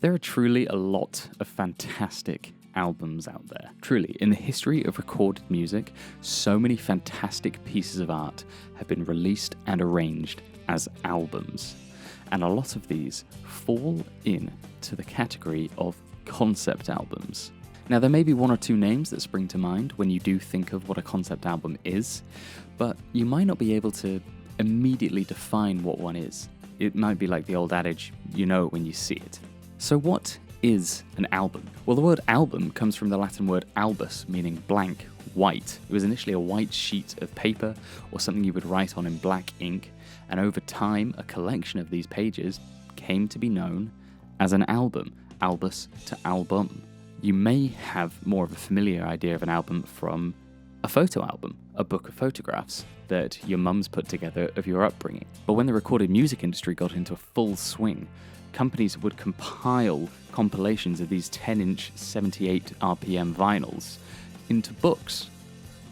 There are truly a lot of fantastic albums out there. Truly, in the history of recorded music, so many fantastic pieces of art have been released and arranged as albums. And a lot of these fall into the category of concept albums. Now, there may be one or two names that spring to mind when you do think of what a concept album is, but you might not be able to immediately define what one is. It might be like the old adage, you know it when you see it. So what is an album? Well, the word album comes from the Latin word albus, meaning blank, white. It was initially a white sheet of paper or something you would write on in black ink, and over time, a collection of these pages came to be known as an album, albus to album. You may have more of a familiar idea of an album from a photo album, a book of photographs that your mum's put together of your upbringing. But when the recorded music industry got into full swing, companies would compile compilations of these 10-inch 78 RPM vinyls into books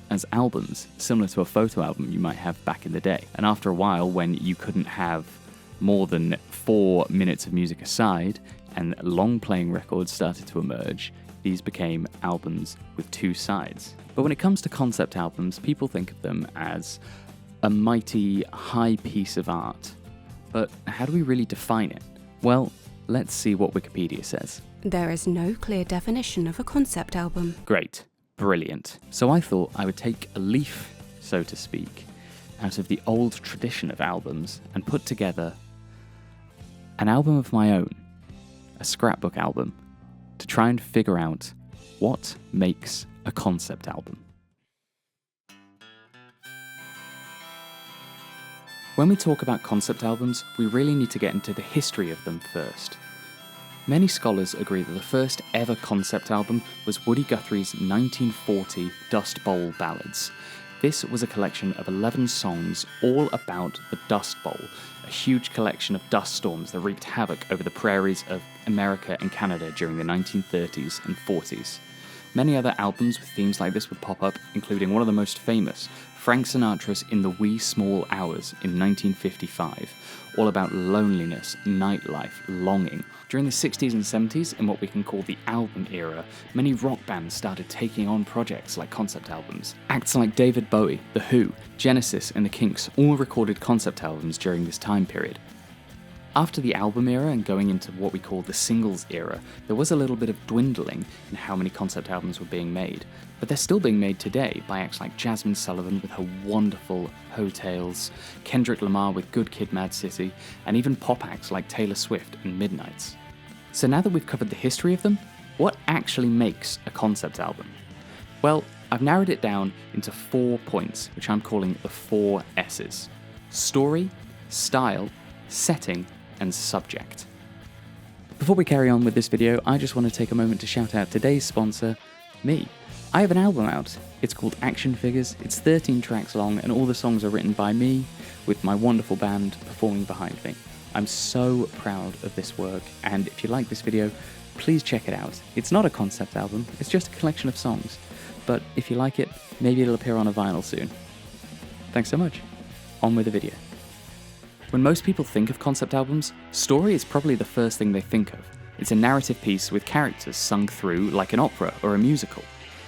as albums, similar to a photo album you might have back in the day. And after a while, when you couldn't have more than 4 minutes of music aside, and long-playing records started to emerge, these became albums with two sides. But when it comes to concept albums, people think of them as a mighty high piece of art. But how do we really define it? Well, let's see what Wikipedia says. There is no clear definition of a concept album. Great. Brilliant. So I thought I would take a leaf, so to speak, out of the old tradition of albums and put together an album of my own, a scrapbook album, to try and figure out what makes a concept album. When we talk about concept albums, we really need to get into the history of them first. Many scholars agree that the first ever concept album was Woody Guthrie's 1940 Dust Bowl Ballads. This was a collection of 11 songs all about the Dust Bowl, a huge collection of dust storms that wreaked havoc over the prairies of America and Canada during the 1930s and 40s. Many other albums with themes like this would pop up, including one of the most famous, Frank Sinatra's In the Wee Small Hours in 1955, all about loneliness, nightlife, longing. During the 60s and 70s, in what we can call the album era, many rock bands started taking on projects like concept albums. Acts like David Bowie, The Who, Genesis and The Kinks all recorded concept albums during this time period. After the album era and going into what we call the singles era, there was a little bit of dwindling in how many concept albums were being made, but they're still being made today by acts like Jasmine Sullivan with her wonderful Ho Tales, Kendrick Lamar with Good Kid Mad City, and even pop acts like Taylor Swift and Midnights. So now that we've covered the history of them, what actually makes a concept album? Well, I've narrowed it down into 4 points, which I'm calling the 4 S's. Story, style, setting, and subject. Before we carry on with this video, I just want to take a moment to shout out today's sponsor, me. I have an album out. It's called Action Figures. It's 13 tracks long, and all the songs are written by me, with my wonderful band performing behind me. I'm so proud of this work, and if you like this video, please check it out. It's not a concept album, it's just a collection of songs. But if you like it, maybe it'll appear on a vinyl soon. Thanks so much. On with the video. When most people think of concept albums, story is probably the first thing they think of. It's a narrative piece with characters sung through like an opera or a musical.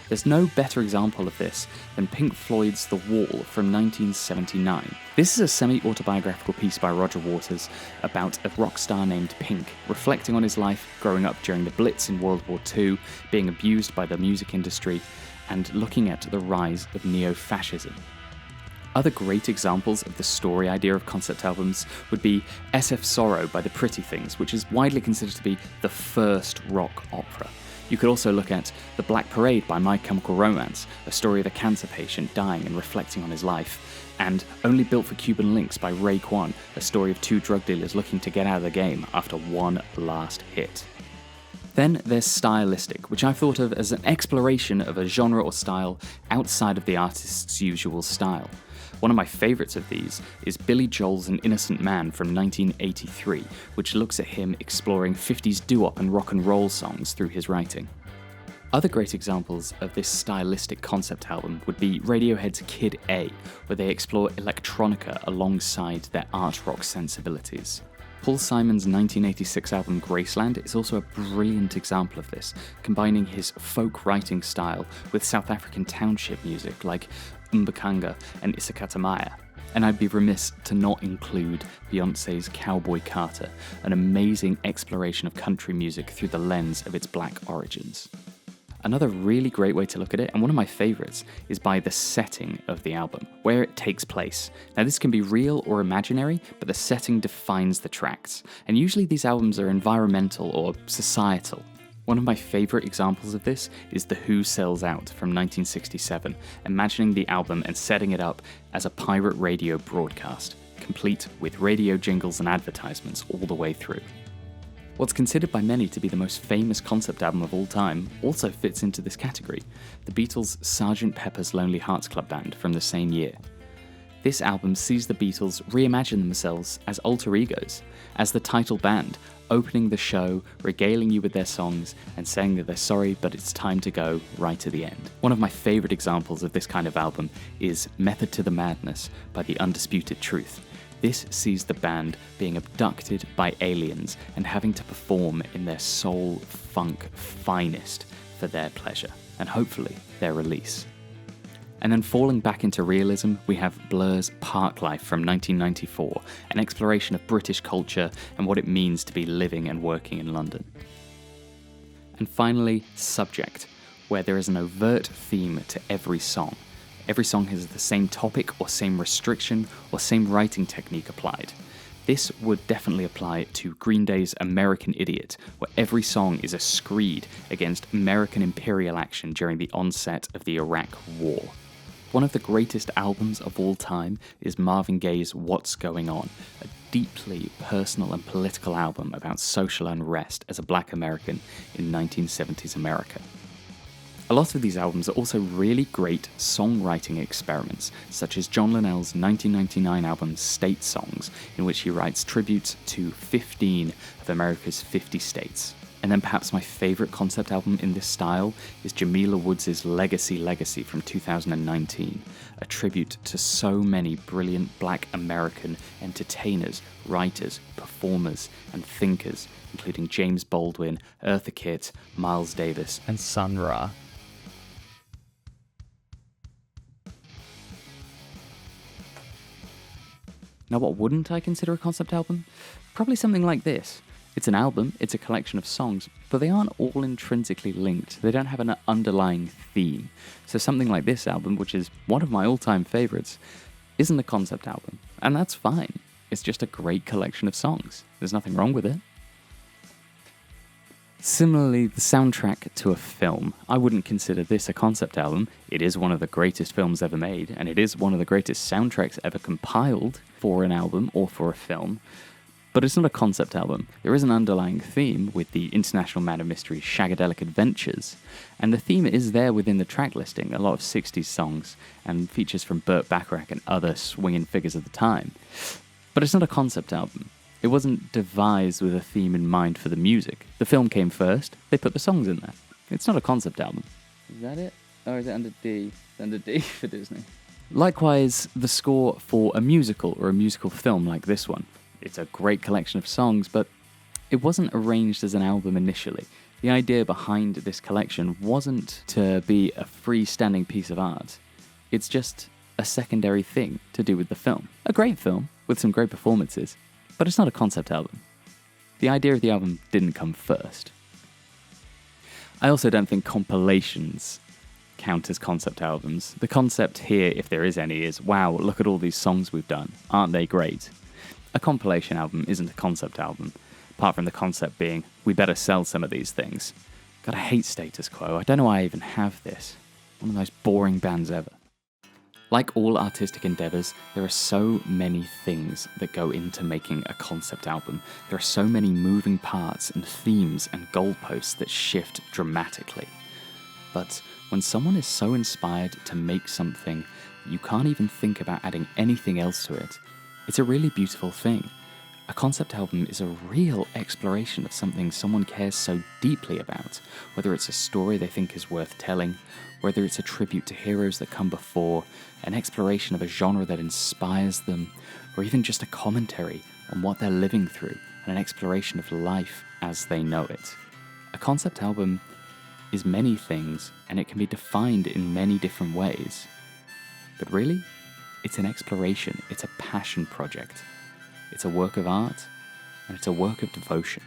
There's no better example of this than Pink Floyd's The Wall from 1979. This is a semi-autobiographical piece by Roger Waters about a rock star named Pink, reflecting on his life growing up during the Blitz in World War II, being abused by the music industry, and looking at the rise of neo-fascism. Other great examples of the story idea of concept albums would be SF Sorrow by the Pretty Things, which is widely considered to be the first rock opera. You could also look at The Black Parade by My Chemical Romance, a story of a cancer patient dying and reflecting on his life, and Only Built for Cuban Links by Ray Kwan, a story of 2 drug dealers looking to get out of the game after one last hit. Then there's stylistic, which I've thought of as an exploration of a genre or style outside of the artist's usual style. One of my favourites of these is Billy Joel's An Innocent Man from 1983, which looks at him exploring 50s doo-wop and rock and roll songs through his writing. Other great examples of this stylistic concept album would be Radiohead's Kid A, where they explore electronica alongside their art rock sensibilities. Paul Simon's 1986 album Graceland is also a brilliant example of this, combining his folk writing style with South African township music like Mbakanga and Isakatamaya. And I'd be remiss to not include Beyoncé's Cowboy Carter, an amazing exploration of country music through the lens of its black origins. Another really great way to look at it, and one of my favourites, is by the setting of the album, where it takes place. Now this can be real or imaginary, but the setting defines the tracks, and usually these albums are environmental or societal. One of my favourite examples of this is The Who Sells Out from 1967, imagining the album and setting it up as a pirate radio broadcast, complete with radio jingles and advertisements all the way through. What's considered by many to be the most famous concept album of all time also fits into this category, the Beatles' Sgt. Pepper's Lonely Hearts Club Band from the same year. This album sees the Beatles reimagine themselves as alter egos, as the title band, opening the show, regaling you with their songs, and saying that they're sorry but it's time to go right at the end. One of my favourite examples of this kind of album is Method to the Madness by The Undisputed Truth. This sees the band being abducted by aliens and having to perform in their soul funk finest for their pleasure, and hopefully their release. And then falling back into realism, we have Blur's Parklife from 1994, an exploration of British culture and what it means to be living and working in London. And finally, Subject, where there is an overt theme to every song. Every song has the same topic or same restriction or same writing technique applied. This would definitely apply to Green Day's American Idiot, where every song is a screed against American imperial action during the onset of the Iraq War. One of the greatest albums of all time is Marvin Gaye's What's Going On, a deeply personal and political album about social unrest as a black American in 1970s America. A lot of these albums are also really great songwriting experiments, such as John Linnell's 1999 album State Songs, in which he writes tributes to 15 of America's 50 states. And then perhaps my favourite concept album in this style is Jamila Woods' Legacy from 2019, a tribute to so many brilliant black American entertainers, writers, performers, and thinkers, including James Baldwin, Eartha Kitt, Miles Davis, and Sun Ra. Now, what wouldn't I consider a concept album? Probably something like this. It's an album, it's a collection of songs, but they aren't all intrinsically linked. They don't have an underlying theme. So something like this album, which is one of my all-time favourites, isn't a concept album. And that's fine. It's just a great collection of songs. There's nothing wrong with it. Similarly, the soundtrack to a film. I wouldn't consider this a concept album. It is one of the greatest films ever made, and it is one of the greatest soundtracks ever compiled for an album or for a film. But it's not a concept album. There is an underlying theme with the International Man of Mystery Shagadelic Adventures, and the theme is there within the track listing, a lot of 60s songs, and features from Burt Bacharach and other swinging figures of the time. But it's not a concept album. It wasn't devised with a theme in mind for the music. The film came first, they put the songs in there. It's not a concept album. Is that it? Or is it under D? It's under D for Disney. Likewise, the score for a musical or a musical film like this one. It's a great collection of songs, but it wasn't arranged as an album initially. The idea behind this collection wasn't to be a freestanding piece of art. It's just a secondary thing to do with the film. A great film, with some great performances, but it's not a concept album. The idea of the album didn't come first. I also don't think compilations count as concept albums. The concept here, if there is any, is, wow, look at all these songs we've done. Aren't they great? A compilation album isn't a concept album, apart from the concept being, we better sell some of these things. God, I hate status quo. I don't know why I even have this. One of the most boring bands ever. Like all artistic endeavours, there are so many things that go into making a concept album. There are so many moving parts and themes and goalposts that shift dramatically. But when someone is so inspired to make something, you can't even think about adding anything else to it. It's a really beautiful thing. A concept album is a real exploration of something someone cares so deeply about, whether it's a story they think is worth telling, whether it's a tribute to heroes that come before, an exploration of a genre that inspires them, or even just a commentary on what they're living through and an exploration of life as they know it. A concept album is many things, and it can be defined in many different ways. But really, it's an exploration, it's a passion project. It's a work of art, and it's a work of devotion.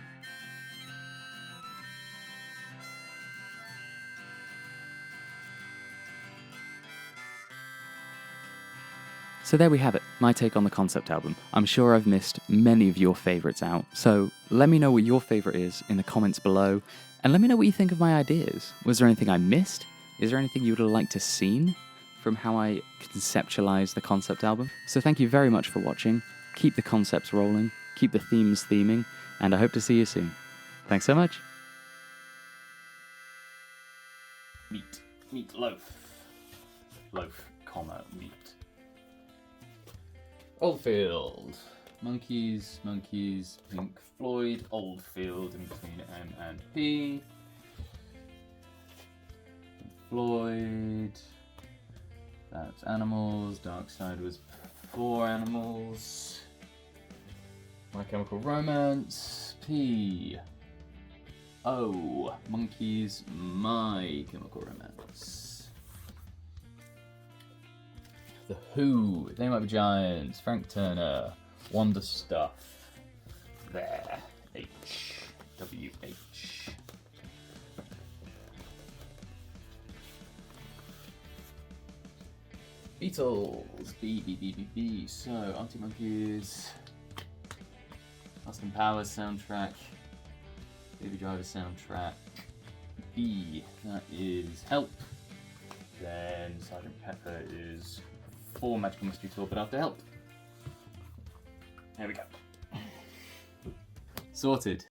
So there we have it, my take on the concept album. I'm sure I've missed many of your favourites out, so let me know what your favourite is in the comments below, and let me know what you think of my ideas. Was there anything I missed? Is there anything you would have liked to see from how I conceptualised the concept album? So thank you very much for watching. Keep the concepts rolling, keep the themes theming, and I hope to see you soon. Thanks so much. Meat, loaf. Loaf, comma, meat. Oldfield. Monkeys, Pink Floyd, Oldfield in between M and P. Pink Floyd. That's animals. Dark Side was before animals. My Chemical Romance. P. O. Monkeys. My Chemical Romance. The Who. They Might Be Giants. Frank Turner. Wonder Stuff. There. H. W-H. Beatles. B. So, Arctic Monkeys. Austin Powers soundtrack. Baby Driver soundtrack. B. That is Help. Then Sgt. Pepper is before Magical Mystery Tour, but after Help. There we go. Sorted.